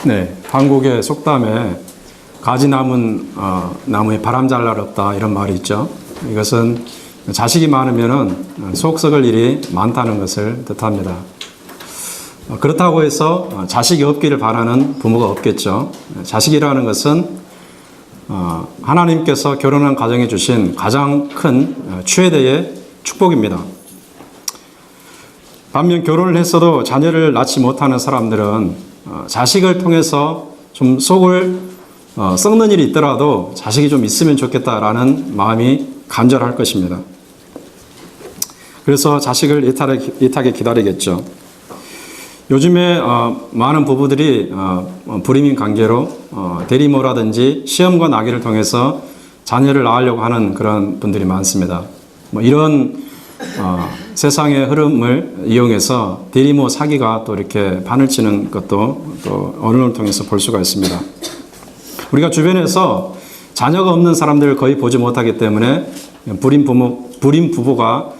네, 한국의 속담에 가지 남은 나무에 바람 잘 날 없다 이런 말이 있죠. 이것은 자식이 많으면은 속 썩을 일이 많다는 것을 뜻합니다. 그렇다고 해서 자식이 없기를 바라는 부모가 없겠죠. 자식이라는 것은 하나님께서 결혼한 가정에 주신 가장 큰 최대의 축복입니다. 반면 결혼을 했어도 자녀를 낳지 못하는 사람들은 자식을 통해서 좀 속을 썩는 일이 있더라도 자식이 좀 있으면 좋겠다라는 마음이 간절할 것입니다. 그래서 자식을 애타게 기다리겠죠. 요즘에 많은 부부들이 불임인 관계로 대리모라든지 시험과 나기를 통해서 자녀를 낳으려고 하는 그런 분들이 많습니다. 이런 세상의 흐름을 이용해서 대리모 사기가 또 이렇게 판을 치는 것도 또 언론을 통해서 볼 수가 있습니다. 우리가 주변에서 자녀가 없는 사람들을 거의 보지 못하기 때문에 불임 부부가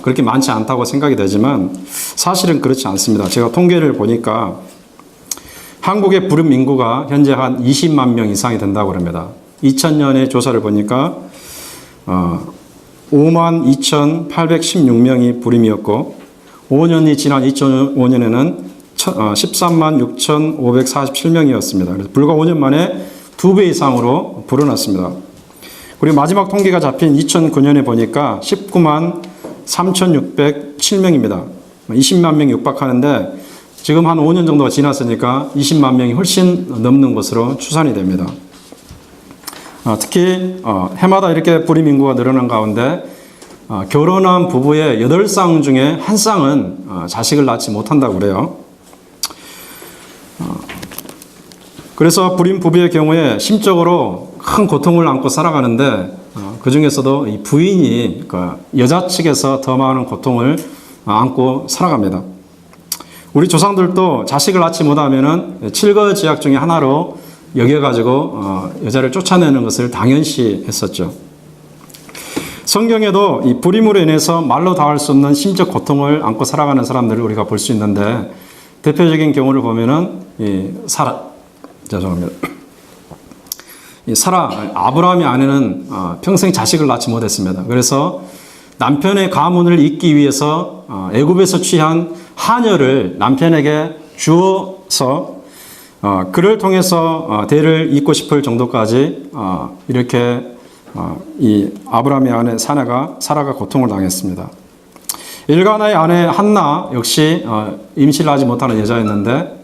그렇게 많지 않다고 생각이 되지만 사실은 그렇지 않습니다. 제가 통계를 보니까 한국의 불임 인구가 현재 한 20만 명 이상이 된다고 합니다. 2000년의 조사를 보니까 52,816명이 불임이었고 5년이 지난 2005년에는 13만 6,547명이었습니다. 그래서 불과 5년 만에 2배 이상으로 불어났습니다. 그리고 마지막 통계가 잡힌 2009년에 보니까 19만 3,607명입니다. 20만 명이 육박하는데 지금 한 5년 정도가 지났으니까 20만 명이 훨씬 넘는 것으로 추산이 됩니다. 특히 해마다 이렇게 불임 인구가 늘어난 가운데 결혼한 부부의 8쌍 중에 한 쌍은 자식을 낳지 못한다고 그래요. 그래서 불임 부부의 경우에 심적으로 큰 고통을 안고 살아가는데 그 중에서도 이 부인이 여자 측에서 더 많은 고통을 안고 살아갑니다. 우리 조상들도 자식을 낳지 못하면은 칠거지약 중에 하나로 여겨가지고 여자를 쫓아내는 것을 당연시 했었죠. 성경에도 이 불임으로 인해서 말로 다 할 수 없는 심적 고통을 안고 살아가는 사람들을 우리가 볼 수 있는데 대표적인 경우를 보면은 아브라함의 아내는 평생 자식을 낳지 못했습니다. 그래서 남편의 가문을 잇기 위해서 애굽에서 취한 하녀를 남편에게 주어서 그를 통해서 대를 잇고 싶을 정도까지 이렇게 이 아브라함의 아내 사라가 고통을 당했습니다. 엘가나의 아내 한나 역시 임신을 하지 못하는 여자였는데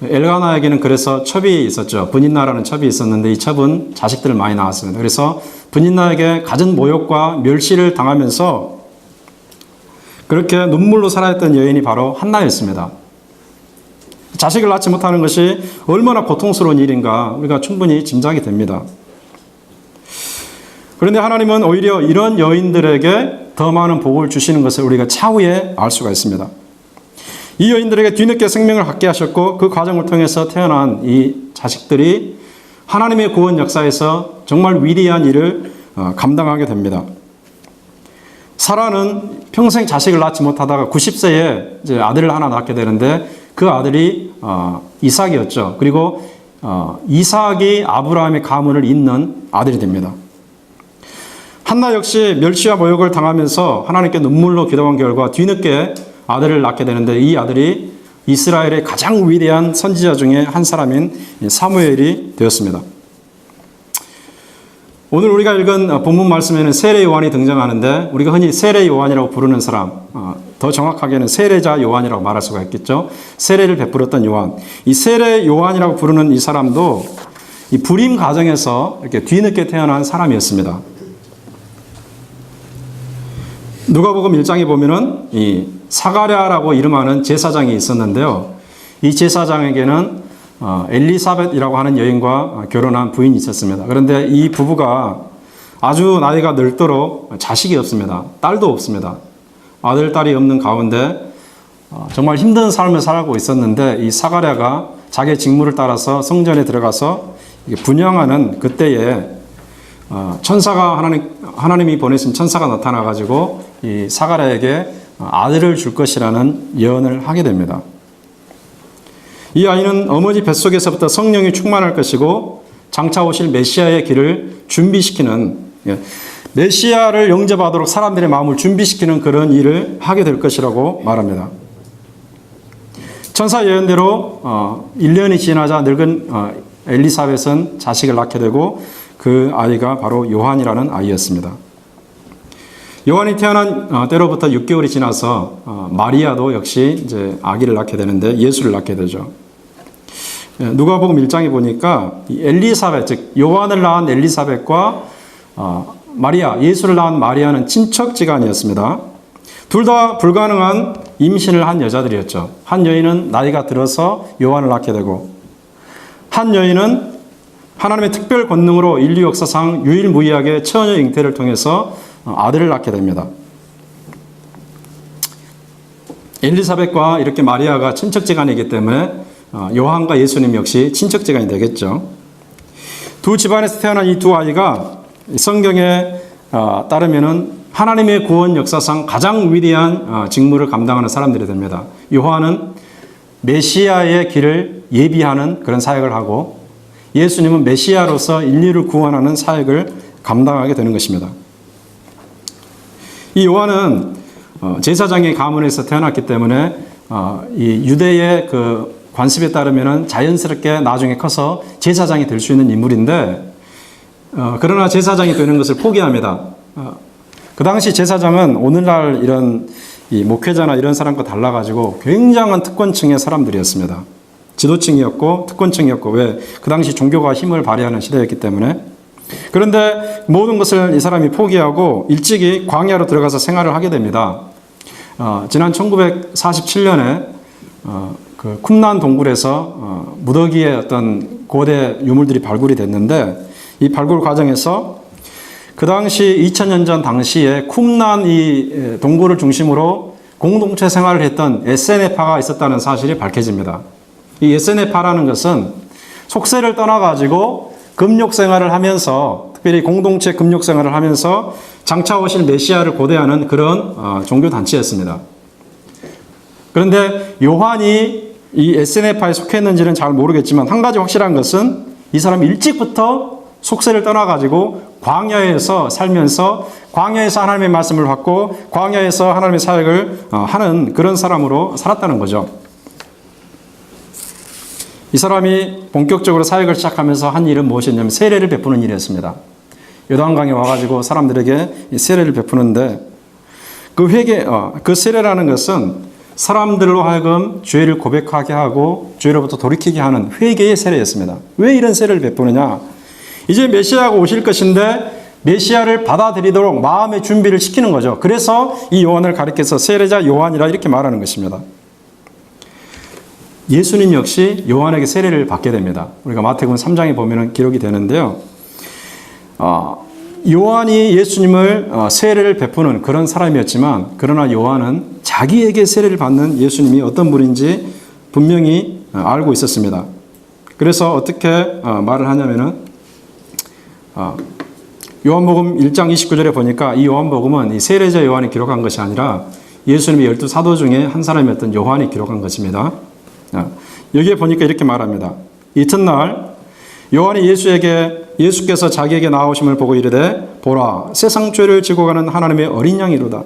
엘가나에게는 그래서 첩이 있었죠. 분인나라는 첩이 있었는데 이 첩은 자식들을 많이 낳았습니다. 그래서 분인나에게 갖은 모욕과 멸시를 당하면서 그렇게 눈물로 살아있던 여인이 바로 한나였습니다. 자식을 낳지 못하는 것이 얼마나 고통스러운 일인가 우리가 충분히 짐작이 됩니다. 그런데 하나님은 오히려 이런 여인들에게 더 많은 복을 주시는 것을 우리가 차후에 알 수가 있습니다. 이 여인들에게 뒤늦게 생명을 갖게 하셨고 그 과정을 통해서 태어난 이 자식들이 하나님의 구원 역사에서 정말 위대한 일을 감당하게 됩니다. 사라는 평생 자식을 낳지 못하다가 90세에 이제 아들을 하나 낳게 되는데 그 아들이 이삭이었죠. 그리고 이삭이 아브라함의 가문을 잇는 아들이 됩니다. 한나 역시 멸시와 모욕을 당하면서 하나님께 눈물로 기도한 결과 뒤늦게 아들을 낳게 되는데 이 아들이 이스라엘의 가장 위대한 선지자 중에 한 사람인 사무엘이 되었습니다. 오늘 우리가 읽은 본문 말씀에는 세례 요한이 등장하는데 우리가 흔히 세례 요한이라고 부르는 사람, 더 정확하게는 세례자 요한이라고 말할 수가 있겠죠. 세례를 베풀었던 요한. 이 세례 요한이라고 부르는 이 사람도 이 불임 가정에서 이렇게 뒤늦게 태어난 사람이었습니다. 누가복음 1장에 보면은 이 사가랴라고 이름하는 제사장이 있었는데요. 이 제사장에게는 엘리사벳이라고 하는 여인과 결혼한 부인이 있었습니다. 그런데 이 부부가 아주 나이가 늙도록 자식이 없습니다. 딸도 없습니다. 아들, 딸이 없는 가운데 정말 힘든 삶을 살고 있었는데 이 사가랴가 자기의 직무를 따라서 성전에 들어가서 분향하는 그때에 하나님이 보내신 천사가 나타나가지고 이 사가랴에게 아들을 줄 것이라는 예언을 하게 됩니다. 이 아이는 어머니 뱃속에서부터 성령이 충만할 것이고 장차 오실 메시아의 길을 준비시키는, 메시아를 영접하도록 사람들의 마음을 준비시키는 그런 일을 하게 될 것이라고 말합니다. 천사 예언대로 1년이 지나자 늙은 엘리사벳은 자식을 낳게 되고 그 아이가 바로 요한이라는 아이였습니다. 요한이 태어난 때로부터 6개월이 지나서 마리아도 역시 이제 아기를 낳게 되는데 예수를 낳게 되죠. 누가복음 1장에 보니까 엘리사벳, 즉 요한을 낳은 엘리사벳과 마리아, 예수를 낳은 마리아는 친척지간이었습니다. 둘 다 불가능한 임신을 한 여자들이었죠. 한 여인은 나이가 들어서 요한을 낳게 되고, 한 여인은 하나님의 특별 권능으로 인류 역사상 유일무이하게 처녀 잉태를 통해서 아들을 낳게 됩니다. 엘리사벳과 이렇게 마리아가 친척지간이기 때문에 요한과 예수님 역시 친척지간이 되겠죠. 두 집안에서 태어난 이 두 아이가 성경에 따르면은 하나님의 구원 역사상 가장 위대한 직무를 감당하는 사람들이 됩니다. 요한은 메시아의 길을 예비하는 그런 사역을 하고, 예수님은 메시아로서 인류를 구원하는 사역을 감당하게 되는 것입니다. 이 요한은 제사장의 가문에서 태어났기 때문에 이 유대의 그 관습에 따르면 자연스럽게 나중에 커서 제사장이 될 수 있는 인물인데, 그러나 제사장이 되는 것을 포기합니다. 그 당시 제사장은 오늘날 이런 이 목회자나 이런 사람과 달라가지고 굉장한 특권층의 사람들이었습니다. 지도층이었고 특권층이었고, 왜? 그 당시 종교가 힘을 발휘하는 시대였기 때문에. 그런데 모든 것을 이 사람이 포기하고 일찍이 광야로 들어가서 생활을 하게 됩니다. 지난 1947년에 그 쿰란 동굴에서 무더기의 어떤 고대 유물들이 발굴이 됐는데, 이 발굴 과정에서 그 당시 2000년 전 당시에 쿰란 이 동굴을 중심으로 공동체 생활을 했던 에세네파가 있었다는 사실이 밝혀집니다. 이 에세네파라는 것은 속세를 떠나가지고 금욕 생활을 하면서, 특별히 공동체 금욕 생활을 하면서 장차 오실 메시아를 고대하는 그런 종교단체였습니다. 그런데 요한이 이 에세네파에 속했는지는 잘 모르겠지만, 한 가지 확실한 것은 이 사람이 일찍부터 속세를 떠나가지고 광야에서 살면서 광야에서 하나님의 말씀을 받고 광야에서 하나님의 사역을 하는 그런 사람으로 살았다는 거죠. 이 사람이 본격적으로 사역을 시작하면서 한 일은 무엇이었냐면 세례를 베푸는 일이었습니다. 요단강에 와가지고 사람들에게 세례를 베푸는데, 그 세례라는 것은 사람들로 하여금 죄를 고백하게 하고 죄로부터 돌이키게 하는 회개의 세례였습니다. 왜 이런 세례를 베푸느냐? 이제 메시아가 오실 것인데 메시아를 받아들이도록 마음의 준비를 시키는 거죠. 그래서 이 요한을 가리켜서 세례자 요한이라 이렇게 말하는 것입니다. 예수님 역시 요한에게 세례를 받게 됩니다. 우리가 마태복음 3장에 보면 기록이 되는데요. 요한이 예수님을 세례를 베푸는 그런 사람이었지만, 그러나 요한은 자기에게 세례를 받는 예수님이 어떤 분인지 분명히 알고 있었습니다. 그래서 어떻게 말을 하냐면은 요한복음 1장 29절에 보니까 이 요한복음은 이 세례자 요한이 기록한 것이 아니라 예수님의 12사도 중에 한 사람이었던 요한이 기록한 것입니다. 여기에 보니까 이렇게 말합니다. 이튿날 요한이 예수께서 자기에게 나오심을 보고 이르되 보라, 세상 죄를 지고 가는 하나님의 어린 양이로다.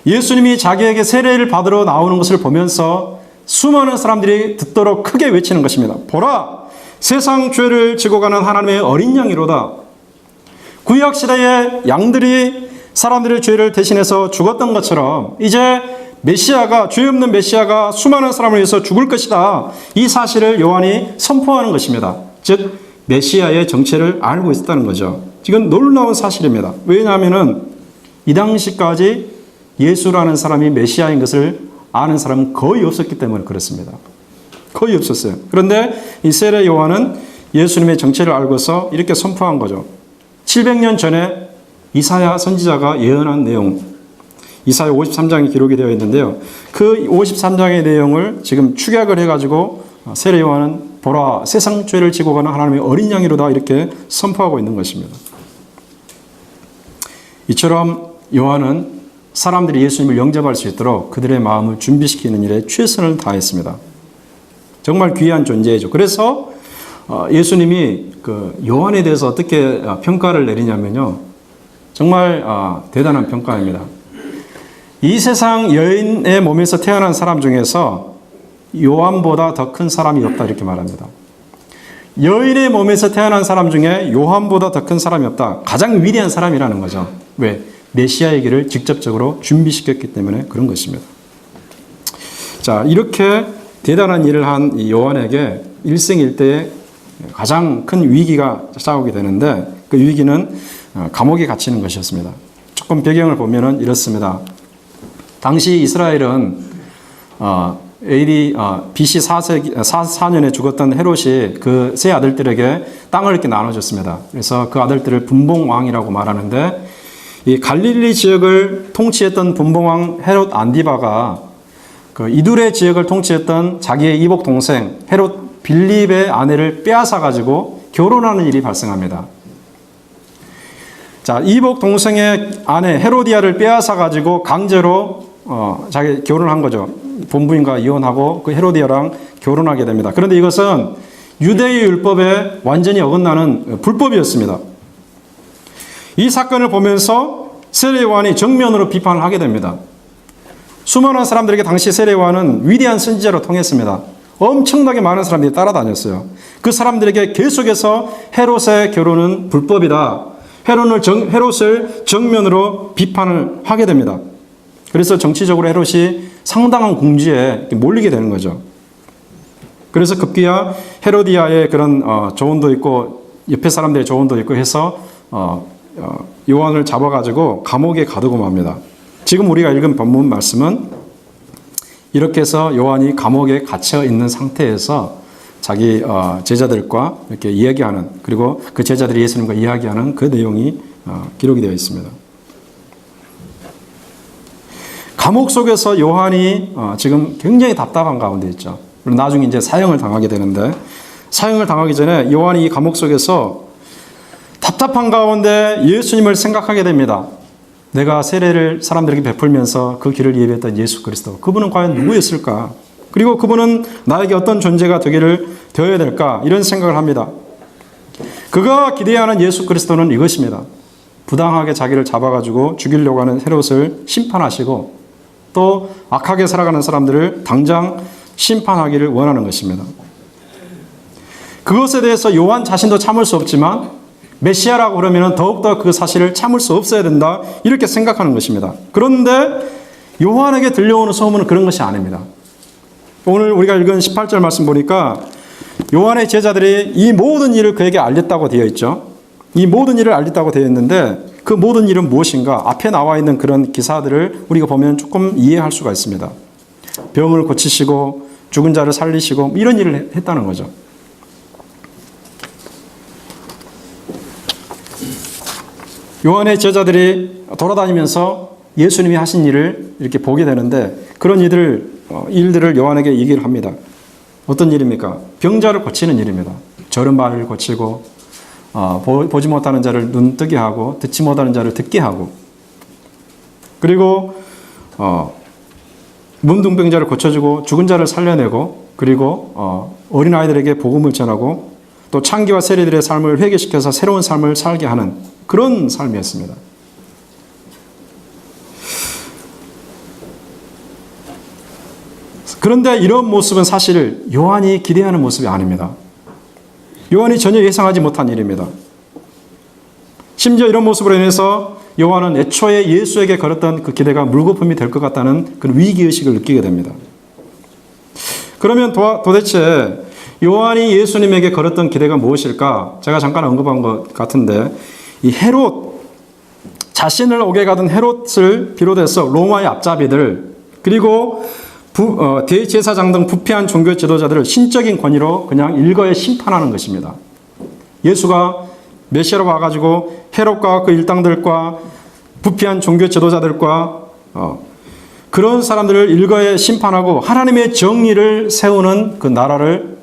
예수님이 자기에게 세례를 받으러 나오는 것을 보면서 수많은 사람들이 듣도록 크게 외치는 것입니다. 보라, 세상 죄를 지고 가는 하나님의 어린 양이로다. 구약시대의 양들이 사람들의 죄를 대신해서 죽었던 것처럼 이제 메시아가, 죄 없는 메시아가 수많은 사람을 위해서 죽을 것이다. 이 사실을 요한이 선포하는 것입니다. 즉 메시아의 정체를 알고 있었다는 거죠. 지금 놀라운 사실입니다. 왜냐하면 이 당시까지 예수라는 사람이 메시아인 것을 아는 사람은 거의 없었기 때문에 그렇습니다. 거의 없었어요. 그런데 이 세례 요한은 예수님의 정체를 알고서 이렇게 선포한 거죠. 700년 전에 이사야 선지자가 예언한 내용, 이사야 53장이 기록이 되어 있는데요. 그 53장의 내용을 지금 축약을 해가지고 세례 요한은 보라, 세상 죄를 지고 가는 하나님의 어린 양이로다 이렇게 선포하고 있는 것입니다. 이처럼 요한은 사람들이 예수님을 영접할 수 있도록 그들의 마음을 준비시키는 일에 최선을 다했습니다. 정말 귀한 존재이죠. 그래서 예수님이 그 요한에 대해서 어떻게 평가를 내리냐면요. 정말 대단한 평가입니다. 이 세상 여인의 몸에서 태어난 사람 중에서 요한보다 더 큰 사람이 없다 이렇게 말합니다. 여인의 몸에서 태어난 사람 중에 요한보다 더 큰 사람이 없다. 가장 위대한 사람이라는 거죠. 왜? 메시아의 길을 직접적으로 준비시켰기 때문에 그런 것입니다. 자, 이렇게 대단한 일을 한 이 요한에게 일생일대에 가장 큰 위기가 찾아오게 되는데 그 위기는 감옥에 gat히는 것이었습니다. 조금 배경을 보면은 이렇습니다. 당시 이스라엘은 AD BC 4년에 죽었던 헤롯이 그 세 아들들에게 땅을 이렇게 나눠줬습니다. 그래서 그 아들들을 분봉왕이라고 말하는데 이 갈릴리 지역을 통치했던 분봉왕 헤롯 안디바가 그 이두레 지역을 통치했던 자기의 이복 동생 헤롯 빌립의 아내를 빼앗아 가지고 결혼하는 일이 발생합니다. 자, 이복 동생의 아내 헤로디아를 빼앗아 가지고 강제로 자기 결혼한 거죠. 본부인과 이혼하고 그 헤로디아랑 결혼하게 됩니다. 그런데 이것은 유대의 율법에 완전히 어긋나는 불법이었습니다. 이 사건을 보면서 세례 요한이 정면으로 비판을 하게 됩니다. 수많은 사람들에게 당시 세례 요한은 위대한 선지자로 통했습니다. 엄청나게 많은 사람들이 따라다녔어요. 그 사람들에게 계속해서 헤롯의 결혼은 불법이다. 헤롯을 정면으로 비판을 하게 됩니다. 그래서 정치적으로 헤롯이 상당한 궁지에 몰리게 되는 거죠. 그래서 급기야 헤로디아의 그런 조언도 있고 옆에 사람들의 조언도 있고 해서 요한을 잡아가지고 감옥에 가두고 맙니다. 지금 우리가 읽은 본문 말씀은 이렇게 해서 요한이 감옥에 갇혀 있는 상태에서 자기 제자들과 이렇게 이야기하는, 그리고 그 제자들이 예수님과 이야기하는 그 내용이 기록이 되어 있습니다. 감옥 속에서 요한이 지금 굉장히 답답한 가운데 있죠. 그리고 나중에 이제 사형을 당하게 되는데, 사형을 당하기 전에 요한이 이 감옥 속에서 답답한 가운데 예수님을 생각하게 됩니다. 내가 세례를 사람들에게 베풀면서 그 길을 예비했던 예수 그리스도, 그분은 과연 누구였을까? 그리고 그분은 나에게 어떤 존재가 되어야 될까? 이런 생각을 합니다. 그가 기대하는 예수 그리스도는 이것입니다. 부당하게 자기를 잡아가지고 죽이려고 하는 헤롯을 심판하시고 또 악하게 살아가는 사람들을 당장 심판하기를 원하는 것입니다. 그것에 대해서 요한 자신도 참을 수 없지만 메시아라고 그러면 더욱더 그 사실을 참을 수 없어야 된다, 이렇게 생각하는 것입니다. 그런데 요한에게 들려오는 소문은 그런 것이 아닙니다. 오늘 우리가 읽은 18절 말씀 보니까 요한의 제자들이 이 모든 일을 그에게 알렸다고 되어 있죠. 이 모든 일을 알렸다고 되어 있는데 그 모든 일은 무엇인가? 앞에 나와 있는 그런 기사들을 우리가 보면 조금 이해할 수가 있습니다. 병을 고치시고 죽은 자를 살리시고 이런 일을 했다는 거죠. 요한의 제자들이 돌아다니면서 예수님이 하신 일을 이렇게 보게 되는데 그런 일들을 요한에게 얘기를 합니다. 어떤 일입니까? 병자를 고치는 일입니다. 저른 말을 고치고 보지 못하는 자를 눈 뜨게 하고 듣지 못하는 자를 듣게 하고, 그리고 문둥병자를 고쳐주고 죽은 자를 살려내고, 그리고 어린아이들에게 복음을 전하고 또 창기와 세리들의 삶을 회개시켜서 새로운 삶을 살게 하는 그런 삶이었습니다. 그런데 이런 모습은 사실 요한이 기대하는 모습이 아닙니다. 요한이 전혀 예상하지 못한 일입니다. 심지어 이런 모습으로 인해서 요한은 애초에 예수에게 걸었던 그 기대가 물거품이 될 것 같다는 그런 위기의식을 느끼게 됩니다. 그러면 도대체 요한이 예수님에게 걸었던 기대가 무엇일까? 제가 잠깐 언급한 것 같은데, 이 헤롯, 자신을 오게 가던 헤롯을 비롯해서 로마의 앞잡이들, 그리고 대제사장 등 부패한 종교 지도자들을 신적인 권위로 그냥 일거에 심판하는 것입니다. 예수가 메시아로 와가지고 헤롯과 그 일당들과 부패한 종교 지도자들과 그런 사람들을 일거에 심판하고 하나님의 정의를 세우는 그 나라를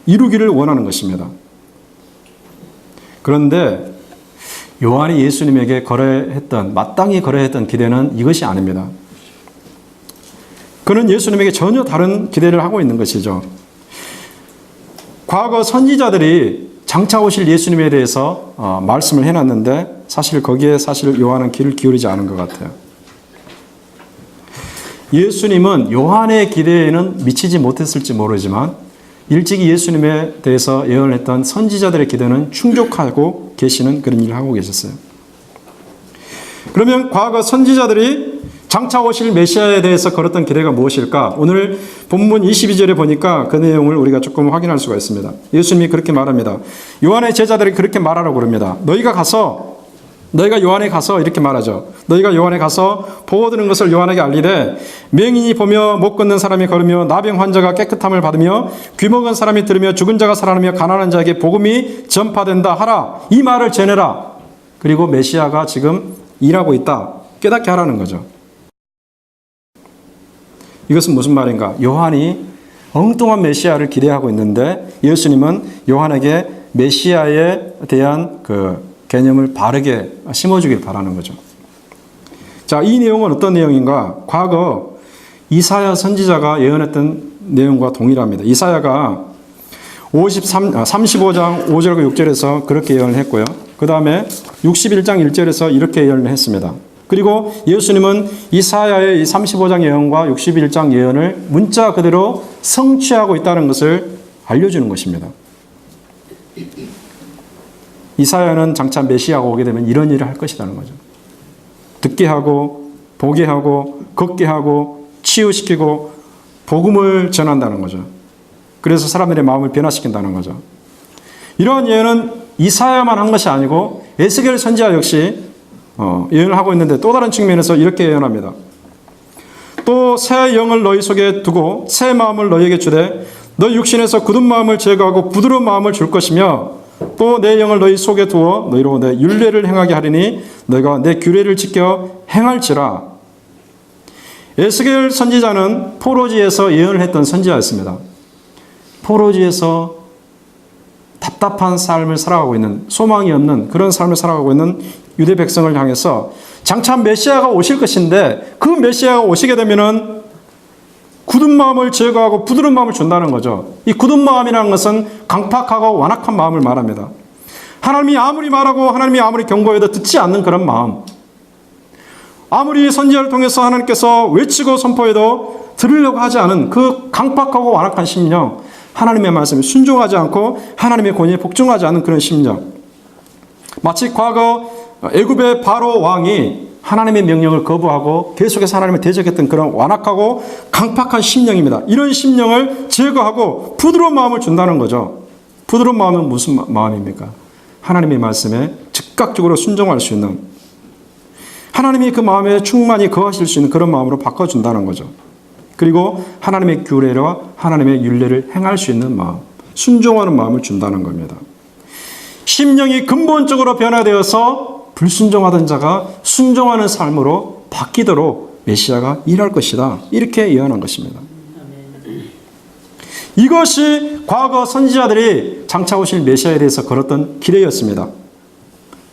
이루기를 원하는 것입니다. 그런데 요한이 예수님에게 마땅히 거래했던 기대는 이것이 아닙니다. 그는 예수님에게 전혀 다른 기대를 하고 있는 것이죠. 과거 선지자들이 장차 오실 예수님에 대해서 말씀을 해놨는데 사실 거기에 요한은 귀를 기울이지 않은 것 같아요. 예수님은 요한의 기대에는 미치지 못했을지 모르지만 일찍이 예수님에 대해서 예언을 했던 선지자들의 기대는 충족하고 계시는 그런 일을 하고 계셨어요. 그러면 과거 선지자들이 장차 오실 메시아에 대해서 걸었던 기대가 무엇일까? 오늘 본문 22절에 보니까 그 내용을 우리가 조금 확인할 수가 있습니다. 예수님이 그렇게 말합니다. 요한의 제자들이 그렇게 말하라고 그럽니다. 너희가 요한에 가서 이렇게 말하죠. 너희가 요한에 가서 보고 들은 것을 요한에게 알리되 맹인이 보며 못 걷는 사람이 걸으며 나병 환자가 깨끗함을 받으며 귀 먹은 사람이 들으며 죽은 자가 살아나며 가난한 자에게 복음이 전파된다 하라. 이 말을 전해라. 그리고 메시아가 지금 일하고 있다. 깨닫게 하라는 거죠. 이것은 무슨 말인가? 요한이 엉뚱한 메시아를 기대하고 있는데 예수님은 요한에게 메시아에 대한 그 개념을 바르게 심어주길 바라는 거죠. 자, 이 내용은 어떤 내용인가? 과거 이사야 선지자가 예언했던 내용과 동일합니다. 이사야가 35장 5절과 6절에서 그렇게 예언을 했고요. 그 다음에 61장 1절에서 이렇게 예언을 했습니다. 그리고 예수님은 이사야의 35장 예언과 61장 예언을 문자 그대로 성취하고 있다는 것을 알려주는 것입니다. 이사야는 장차 메시아가 오게 되면 이런 일을 할 것이라는 거죠. 듣게 하고 보게 하고 걷게 하고 치유시키고 복음을 전한다는 거죠. 그래서 사람들의 마음을 변화시킨다는 거죠. 이러한 예언은 이사야만 한 것이 아니고 에스겔 선지자 역시 예언을 하고 있는데 또 다른 측면에서 이렇게 예언합니다. 또 새 영을 너희 속에 두고 새 마음을 너희에게 주되 너희 육신에서 굳은 마음을 제거하고 부드러운 마음을 줄 것이며 또 내 영을 너희 속에 두어 너희로 내 율례를 행하게 하리니 너희가 내 규례를 지켜 행할지라. 에스겔 선지자는 포로지에서 예언을 했던 선지자였습니다. 포로지에서 답답한 삶을 살아가고 있는, 소망이 없는 그런 삶을 살아가고 있는 유대 백성을 향해서 장차 메시아가 오실 것인데 그 메시아가 오시게 되면은 굳은 마음을 제거하고 부드러운 마음을 준다는 거죠. 이 굳은 마음이라는 것은 강팍하고 완악한 마음을 말합니다. 하나님이 아무리 말하고 하나님이 아무리 경고해도 듣지 않는 그런 마음. 아무리 선지자를 통해서 하나님께서 외치고 선포해도 들으려고 하지 않은 그 강팍하고 완악한 심령. 하나님의 말씀에 순종하지 않고 하나님의 권위에 복종하지 않는 그런 심령. 마치 과거 애굽의 바로 왕이 하나님의 명령을 거부하고 계속해서 하나님을 대적했던 그런 완악하고 강팍한 심령입니다. 이런 심령을 제거하고 부드러운 마음을 준다는 거죠. 부드러운 마음은 무슨 마음입니까? 하나님의 말씀에 즉각적으로 순종할 수 있는, 하나님이 그 마음에 충만히 거하실 수 있는 그런 마음으로 바꿔준다는 거죠. 그리고 하나님의 규례와 하나님의 율례를 행할 수 있는 마음, 순종하는 마음을 준다는 겁니다. 심령이 근본적으로 변화되어서 불순종하던 자가 순종하는 삶으로 바뀌도록 메시아가 일할 것이다. 이렇게 예언한 것입니다. 이것이 과거 선지자들이 장차 오실 메시아에 대해서 걸었던 기대였습니다.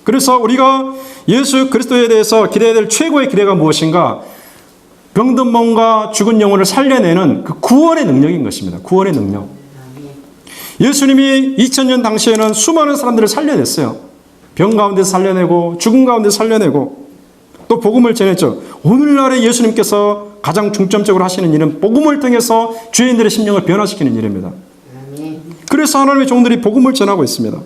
그래서 우리가 예수 그리스도에 대해서 기대해야 될 최고의 기대가 무엇인가? 병든 몸과 죽은 영혼을 살려내는 그 구원의 능력인 것입니다. 구원의 능력. 예수님이 2000년 당시에는 수많은 사람들을 살려냈어요. 병 가운데서 살려내고 죽은 가운데서 살려내고 또 복음을 전했죠. 오늘날에 예수님께서 가장 중점적으로 하시는 일은 복음을 통해서 죄인들의 심령을 변화시키는 일입니다. 그래서 하나님의 종들이 복음을 전하고 있습니다.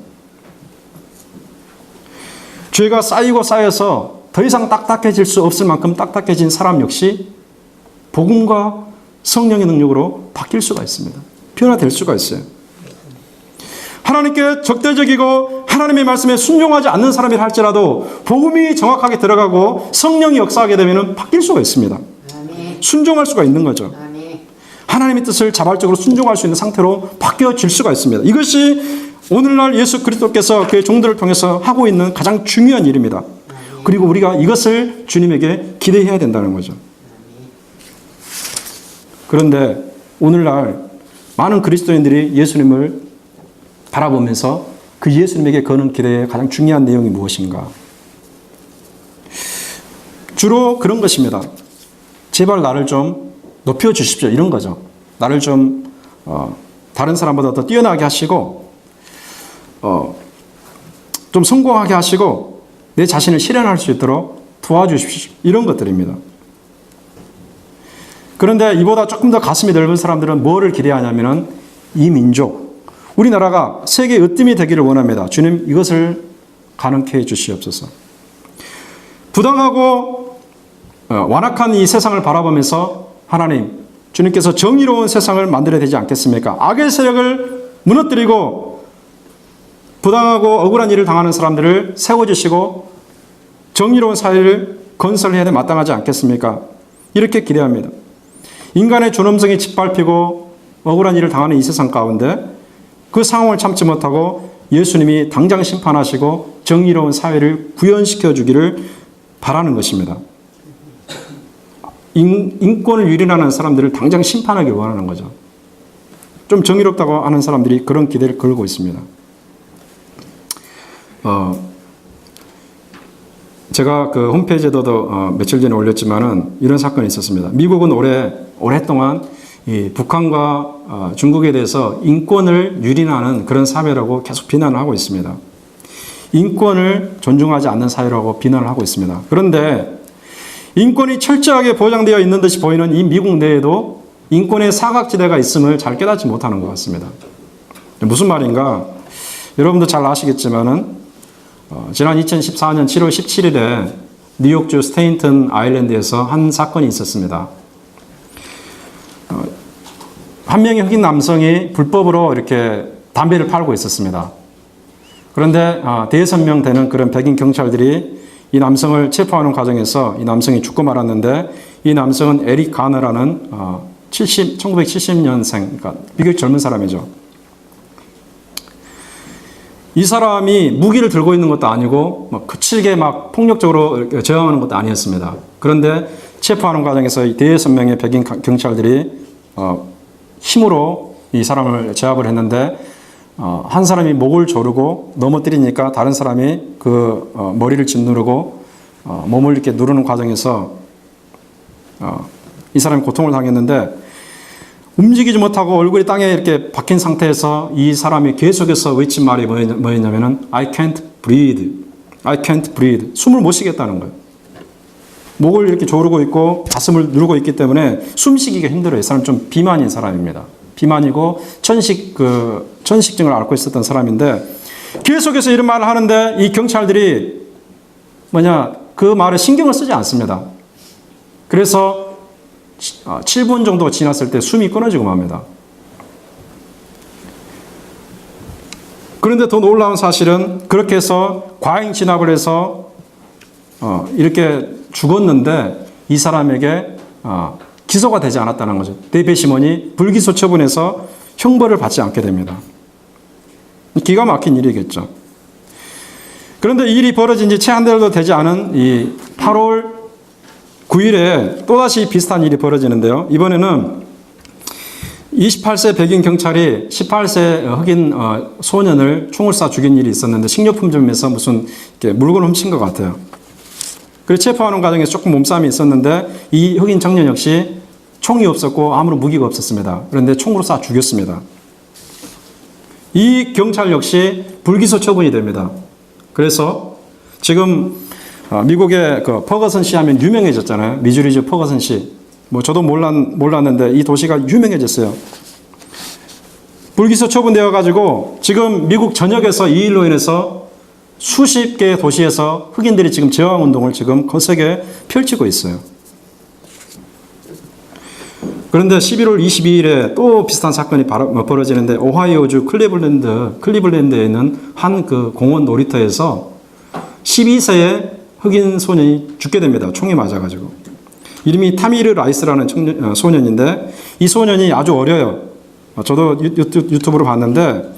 죄가 쌓이고 쌓여서 더 이상 딱딱해질 수 없을 만큼 딱딱해진 사람 역시 복음과 성령의 능력으로 바뀔 수가 있습니다. 변화될 수가 있어요. 하나님께 적대적이고 하나님의 말씀에 순종하지 않는 사람이 할지라도 복음이 정확하게 들어가고 성령이 역사하게 되면 바뀔 수가 있습니다. 순종할 수가 있는 거죠. 하나님의 뜻을 자발적으로 순종할 수 있는 상태로 바뀌어질 수가 있습니다. 이것이 오늘날 예수 그리스도께서 그의 종들을 통해서 하고 있는 가장 중요한 일입니다. 그리고 우리가 이것을 주님에게 기대해야 된다는 거죠. 그런데 오늘날 많은 그리스도인들이 예수님을 바라보면서 그 예수님에게 거는 기대의 가장 중요한 내용이 무엇인가? 주로 그런 것입니다. 제발 나를 좀 높여주십시오. 이런 거죠. 나를 좀 다른 사람보다 더 뛰어나게 하시고 좀 성공하게 하시고 내 자신을 실현할 수 있도록 도와주십시오. 이런 것들입니다. 그런데 이보다 조금 더 가슴이 넓은 사람들은 뭐를 기대하냐면은 이 민족, 우리나라가 세계 으뜸이 되기를 원합니다. 주님, 이것을 가능케 해 주시옵소서. 부당하고 완악한 이 세상을 바라보면서 하나님, 주님께서 정의로운 세상을 만들어야 되지 않겠습니까? 악의 세력을 무너뜨리고 부당하고 억울한 일을 당하는 사람들을 세워주시고 정의로운 사회를 건설해야 돼 마땅하지 않겠습니까? 이렇게 기대합니다. 인간의 존엄성이 짓밟히고 억울한 일을 당하는 이 세상 가운데 그 상황을 참지 못하고 예수님이 당장 심판하시고 정의로운 사회를 구현시켜 주기를 바라는 것입니다. 인권을 유린하는 사람들을 당장 심판하길 원하는 거죠. 좀 정의롭다고 하는 사람들이 그런 기대를 걸고 있습니다. 제가 그 홈페이지에도 며칠 전에 올렸지만은 이런 사건이 있었습니다. 미국은 오랫동안 이 북한과 중국에 대해서 인권을 유린하는 그런 사회라고 계속 비난을 하고 있습니다. 인권을 존중하지 않는 사회라고 비난을 하고 있습니다. 그런데 인권이 철저하게 보장되어 있는 듯이 보이는 이 미국 내에도 인권의 사각지대가 있음을 잘 깨닫지 못하는 것 같습니다. 무슨 말인가? 여러분도 잘 아시겠지만은 지난 2014년 7월 17일에 뉴욕주 스테인튼 아일랜드에서 한 사건이 있었습니다. 한 명의 흑인 남성이 불법으로 이렇게 담배를 팔고 있었습니다. 그런데 대여섯 명 되는 그런 백인 경찰들이 이 남성을 체포하는 과정에서 이 남성이 죽고 말았는데 이 남성은 에릭 가너라는 1970년생, 그러니까 비교적 젊은 사람이죠. 이 사람이 무기를 들고 있는 것도 아니고 거칠게 막 폭력적으로 저항하는 것도 아니었습니다. 그런데 체포하는 과정에서 이 대여섯 명의 백인 경찰들이 힘으로 이 사람을 제압을 했는데 한 사람이 목을 조르고 넘어뜨리니까 다른 사람이 그 머리를 짓누르고 몸을 이렇게 누르는 과정에서 이 사람이 고통을 당했는데 움직이지 못하고 얼굴이 땅에 이렇게 박힌 상태에서 이 사람이 계속해서 외친 말이 뭐였냐면은 I can't breathe. I can't breathe. 숨을 못 쉬겠다는 거예요. 목을 이렇게 조르고 있고 가슴을 누르고 있기 때문에 숨 쉬기가 힘들어요. 이 사람 좀 비만인 사람입니다. 비만이고 천식증을 앓고 있었던 사람인데 계속해서 이런 말을 하는데 이 경찰들이 그 말에 신경을 쓰지 않습니다. 그래서 7분 정도 지났을 때 숨이 끊어지고 맙니다. 그런데 더 놀라운 사실은 그렇게 해서 과잉 진압을 해서 이렇게 죽었는데 이 사람에게 기소가 되지 않았다는 거죠. 대배심원이 불기소 처분해서 형벌을 받지 않게 됩니다. 기가 막힌 일이겠죠. 그런데 이 일이 벌어진 지 채 한 달도 되지 않은 이 8월 9일에 또다시 비슷한 일이 벌어지는데요. 이번에는 28세 백인 경찰이 18세 흑인 소년을 총을 쏴 죽인 일이 있었는데 식료품점에서 무슨 이렇게 물건을 훔친 것 같아요. 그래서 체포하는 과정에서 조금 몸싸움이 있었는데 이 흑인 청년 역시 총이 없었고 아무런 무기가 없었습니다. 그런데 총으로 쏴 죽였습니다. 이 경찰 역시 불기소 처분이 됩니다. 그래서 지금 미국의 그 퍼거슨 시 하면 유명해졌잖아요. 미주리주 퍼거슨 시. 저도 몰랐는데 이 도시가 유명해졌어요. 불기소 처분되어 가지고 지금 미국 전역에서 이 일로 인해서 수십 개의 도시에서 흑인들이 지금 저항 운동을 지금 거세게 펼치고 있어요. 그런데 11월 22일에 또 비슷한 사건이 벌어지는데 오하이오주 클리블랜드에 있는 한 그 공원 놀이터에서 12세의 흑인 소년이 죽게 됩니다. 총에 맞아가지고. 이름이 타미르 라이스라는 소년인데 이 소년이 아주 어려요. 저도 유튜브로 봤는데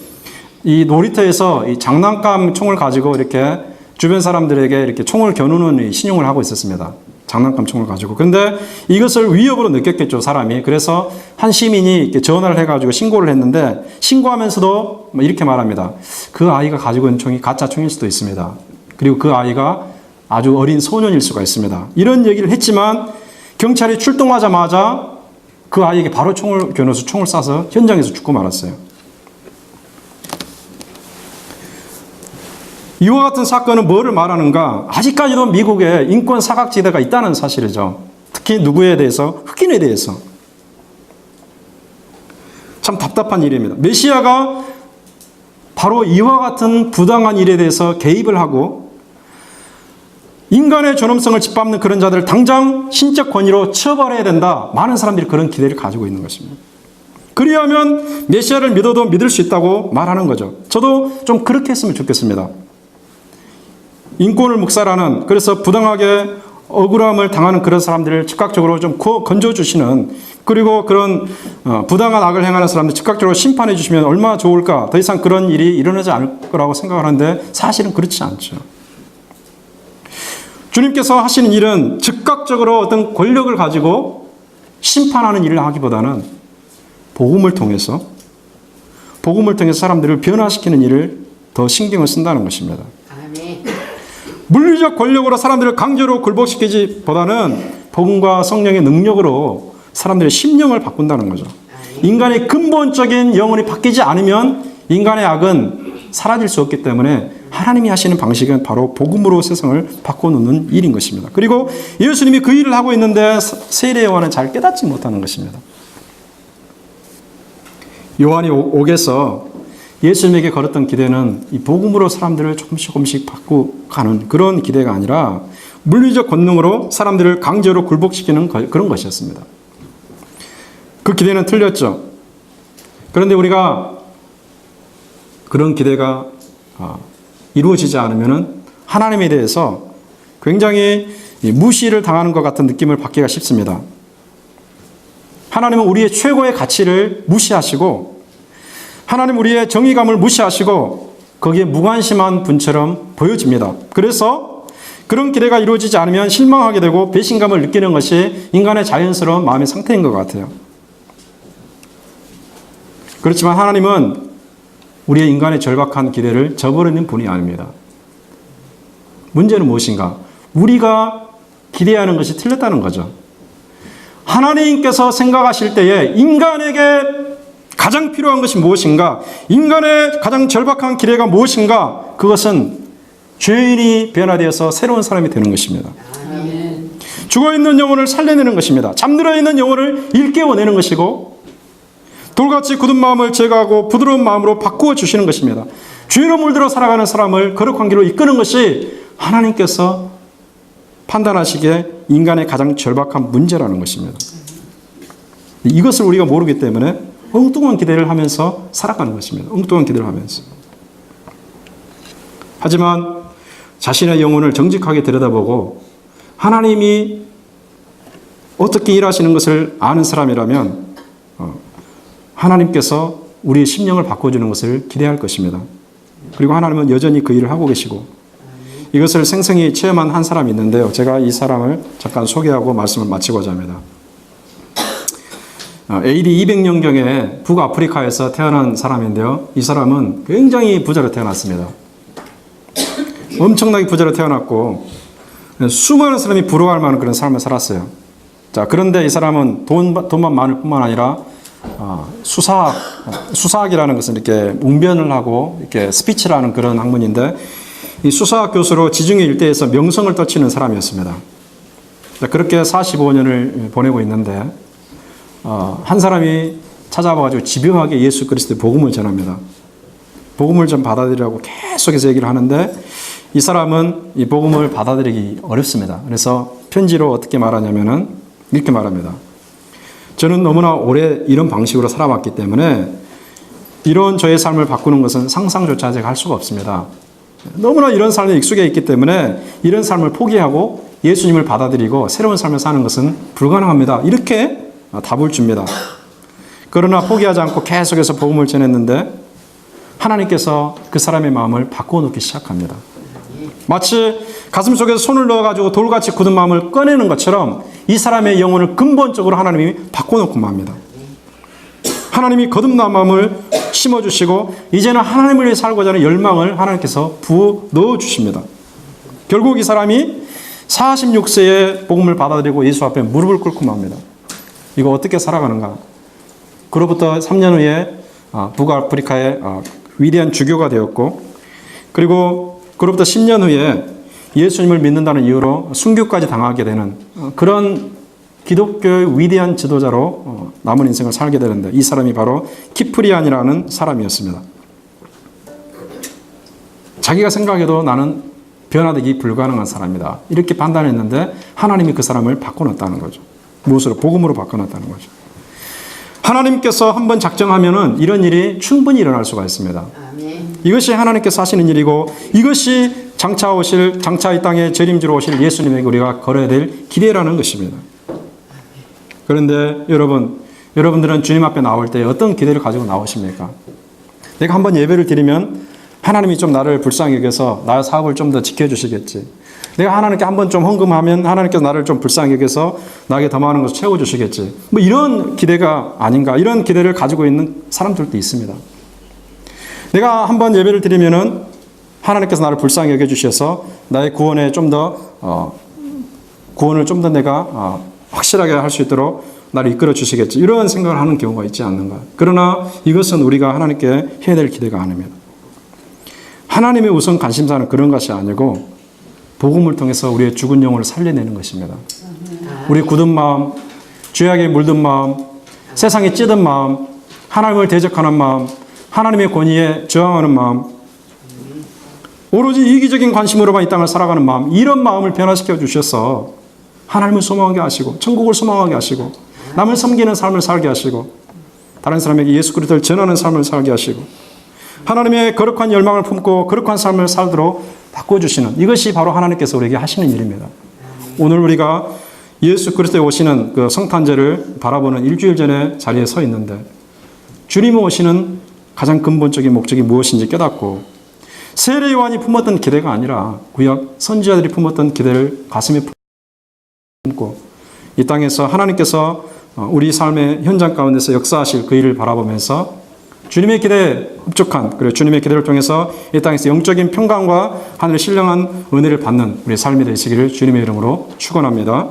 이 놀이터에서 이 장난감 총을 가지고 이렇게 주변 사람들에게 이렇게 총을 겨누는 신용을 하고 있었습니다. 장난감 총을 가지고. 근데 이것을 위협으로 느꼈겠죠, 사람이. 그래서 한 시민이 이렇게 전화를 해가지고 신고를 했는데 신고하면서도 이렇게 말합니다. 그 아이가 가지고 있는 총이 가짜 총일 수도 있습니다. 그리고 그 아이가 아주 어린 소년일 수가 있습니다. 이런 얘기를 했지만 경찰이 출동하자마자 그 아이에게 바로 총을 겨누어서 총을 쏴서 현장에서 죽고 말았어요. 이와 같은 사건은 뭐를 말하는가? 아직까지도 미국에 인권 사각지대가 있다는 사실이죠. 특히 누구에 대해서? 흑인에 대해서. 참 답답한 일입니다. 메시아가 바로 이와 같은 부당한 일에 대해서 개입을 하고 인간의 존엄성을 짓밟는 그런 자들을 당장 신적 권위로 처벌해야 된다. 많은 사람들이 그런 기대를 가지고 있는 것입니다. 그리하면 메시아를 믿어도 믿을 수 있다고 말하는 거죠. 저도 좀 그렇게 했으면 좋겠습니다. 인권을 묵살하는, 그래서 부당하게 억울함을 당하는 그런 사람들을 즉각적으로 좀 건져주시는, 그리고 그런 부당한 악을 행하는 사람들 즉각적으로 심판해 주시면 얼마나 좋을까. 더 이상 그런 일이 일어나지 않을 거라고 생각하는데 사실은 그렇지 않죠. 주님께서 하시는 일은 즉각적으로 어떤 권력을 가지고 심판하는 일을 하기보다는 복음을 통해서 사람들을 변화시키는 일을 더 신경을 쓴다는 것입니다. 물리적 권력으로 사람들을 강제로 굴복시키기보다는 복음과 성령의 능력으로 사람들의 심령을 바꾼다는 거죠. 인간의 근본적인 영혼이 바뀌지 않으면 인간의 악은 사라질 수 없기 때문에 하나님이 하시는 방식은 바로 복음으로 세상을 바꿔놓는 일인 것입니다. 그리고 예수님이 그 일을 하고 있는데 세례 요한은 잘 깨닫지 못하는 것입니다. 요한이 옥에서 예수님에게 걸었던 기대는 이 복음으로 사람들을 조금씩 바꾸가는 그런 기대가 아니라 물리적 권능으로 사람들을 강제로 굴복시키는 그런 것이었습니다. 그 기대는 틀렸죠. 그런데 우리가 그런 기대가 이루어지지 않으면 하나님에 대해서 굉장히 무시를 당하는 것 같은 느낌을 받기가 쉽습니다. 하나님은 우리의 최고의 가치를 무시하시고 하나님 우리의 정의감을 무시하시고 거기에 무관심한 분처럼 보여집니다. 그래서 그런 기대가 이루어지지 않으면 실망하게 되고 배신감을 느끼는 것이 인간의 자연스러운 마음의 상태인 것 같아요. 그렇지만 하나님은 우리의 인간의 절박한 기대를 저버리는 분이 아닙니다. 문제는 무엇인가? 우리가 기대하는 것이 틀렸다는 거죠. 하나님께서 생각하실 때에 인간에게 가장 필요한 것이 무엇인가? 인간의 가장 절박한 기대가 무엇인가? 그것은 죄인이 변화되어서 새로운 사람이 되는 것입니다. 아멘. 죽어있는 영혼을 살려내는 것입니다. 잠들어 있는 영혼을 일깨워내는 것이고 돌같이 굳은 마음을 제거하고 부드러운 마음으로 바꾸어 주시는 것입니다. 죄로 물들어 살아가는 사람을 거룩한 길로 이끄는 것이 하나님께서 판단하시기에 인간의 가장 절박한 문제라는 것입니다. 이것을 우리가 모르기 때문에 엉뚱한 기대를 하면서 살아가는 것입니다. 엉뚱한 기대를 하면서. 하지만 자신의 영혼을 정직하게 들여다보고 하나님이 어떻게 일하시는 것을 아는 사람이라면 하나님께서 우리의 심령을 바꿔주는 것을 기대할 것입니다. 그리고 하나님은 여전히 그 일을 하고 계시고 이것을 생생히 체험한 한 사람이 있는데요. 제가 이 사람을 잠깐 소개하고 말씀을 마치고자 합니다. AD 200년경에 북아프리카에서 태어난 사람인데요. 이 사람은 굉장히 부자로 태어났습니다. 엄청나게 부자로 태어났고 수많은 사람이 부러워할 만한 그런 삶을 살았어요. 자, 그런데 이 사람은 돈만 많을 뿐만 아니라 수사학이라는 것은 이렇게 웅변을 하고 이렇게 스피치를 하는 그런 학문인데 이 수사학 교수로 지중해 일대에서 명성을 떨치는 사람이었습니다. 자, 그렇게 45년을 보내고 있는데 한 사람이 찾아와가지고 집요하게 예수 그리스도의 복음을 전합니다. 복음을 좀 받아들이라고 계속해서 얘기를 하는데 이 사람은 이 복음을 받아들이기 어렵습니다. 그래서 편지로 어떻게 말하냐면은 이렇게 말합니다. 저는 너무나 오래 이런 방식으로 살아왔기 때문에 이런 저의 삶을 바꾸는 것은 상상조차 제가 할 수가 없습니다. 너무나 이런 삶에 익숙해 있기 때문에 이런 삶을 포기하고 예수님을 받아들이고 새로운 삶을 사는 것은 불가능합니다. 이렇게 답을 줍니다. 그러나 포기하지 않고 계속해서 복음을 전했는데 하나님께서 그 사람의 마음을 바꿔놓기 시작합니다. 마치 가슴속에서 손을 넣어가지고 돌같이 굳은 마음을 꺼내는 것처럼 이 사람의 영혼을 근본적으로 하나님이 바꿔놓고 맙니다. 하나님이 거듭난 마음을 심어주시고 이제는 하나님을 위해 살고자 하는 열망을 하나님께서 부어 넣어주십니다. 결국 이 사람이 46세에 복음을 받아들이고 예수 앞에 무릎을 꿇고 맙니다. 이거 어떻게 살아가는가. 그로부터 3년 후에 북아프리카의 위대한 주교가 되었고, 그리고 그로부터 10년 후에 예수님을 믿는다는 이유로 순교까지 당하게 되는 그런 기독교의 위대한 지도자로 남은 인생을 살게 되는데, 이 사람이 바로 키프리안이라는 사람이었습니다. 자기가 생각해도 나는 변화되기 불가능한 사람이다, 이렇게 판단했는데 하나님이 그 사람을 바꿔놨다는 거죠. 무엇으로? 복음으로 바꿔놨다는 거죠. 하나님께서 한번 작정하면은 이런 일이 충분히 일어날 수가 있습니다. 이것이 하나님께서 하시는 일이고, 이것이 장차 이 땅에 재림지로 오실 예수님에게 우리가 걸어야 될 기대라는 것입니다. 그런데 여러분들은 주님 앞에 나올 때 어떤 기대를 가지고 나오십니까? 내가 한번 예배를 드리면 하나님이 좀 나를 불쌍히 여겨서 나의 사업을 좀 더 지켜주시겠지. 내가 하나님께 한번 좀 헌금하면 하나님께서 나를 좀 불쌍히 여겨서 나에게 더 많은 것을 채워주시겠지. 뭐 이런 기대가 아닌가, 이런 기대를 가지고 있는 사람들도 있습니다. 내가 한번 예배를 드리면은 하나님께서 나를 불쌍히 여겨주셔서 나의 구원을 좀 더 내가 확실하게 할 수 있도록 나를 이끌어 주시겠지. 이런 생각을 하는 경우가 있지 않는가. 그러나 이것은 우리가 하나님께 해야 될 기대가 아닙니다. 하나님의 우선 관심사는 그런 것이 아니고 복음을 통해서 우리의 죽은 영혼을 살려내는 것입니다. 우리 굳은 마음, 죄악에 물든 마음, 세상에 찌든 마음, 하나님을 대적하는 마음, 하나님의 권위에 저항하는 마음, 오로지 이기적인 관심으로만 이 땅을 살아가는 마음, 이런 마음을 변화시켜 주셔서 하나님을 소망하게 하시고 천국을 소망하게 하시고 남을 섬기는 삶을 살게 하시고 다른 사람에게 예수 그리스도를 전하는 삶을 살게 하시고 하나님의 거룩한 열망을 품고 거룩한 삶을 살도록 바꿔주시는, 이것이 바로 하나님께서 우리에게 하시는 일입니다. 오늘 우리가 예수 그리스도에 오시는 그 성탄절을 바라보는 일주일 전에 자리에 서 있는데, 주님이 오시는 가장 근본적인 목적이 무엇인지 깨닫고 세례 요한이 품었던 기대가 아니라 구약 선지자들이 품었던 기대를 가슴에 품고 이 땅에서 하나님께서 우리 삶의 현장 가운데서 역사하실 그 일을 바라보면서 주님의 기대에 흡족한, 그리고 주님의 기대를 통해서 이 땅에서 영적인 평강과 하늘의 신령한 은혜를 받는 우리 삶이 되시기를 주님의 이름으로 축원합니다.